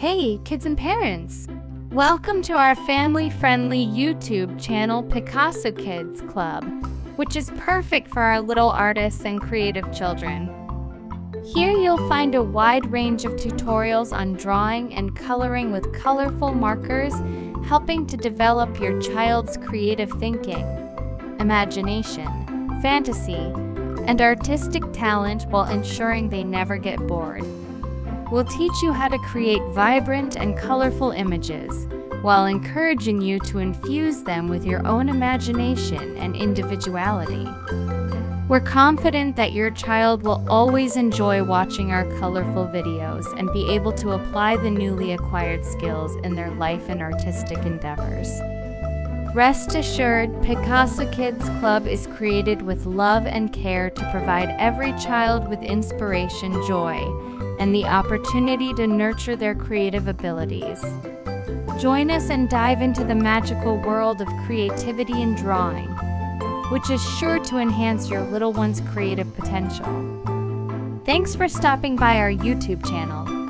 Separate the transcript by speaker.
Speaker 1: Hey, kids and parents! Welcome to our family-friendly YouTube channel, PicassoKids Club, which is perfect for our little artists and creative children. Here you'll find a wide range of tutorials on drawing and coloring with colorful markers, helping to develop your child's creative thinking, imagination, fantasy, and artistic talent while ensuring they never get bored. We'll teach you how to create vibrant and colorful images, while encouraging you to infuse them with your own imagination and individuality. We're confident that your child will always enjoy watching our colorful videos and be able to apply the newly acquired skills in their life and artistic endeavors. Rest assured, PicassoKids Club is created with love and care to provide every child with inspiration, joy, and the opportunity to nurture their creative abilities. Join us and dive into the magical world of creativity and drawing, which is sure to enhance your little one's creative potential. Thanks for stopping by our YouTube channel.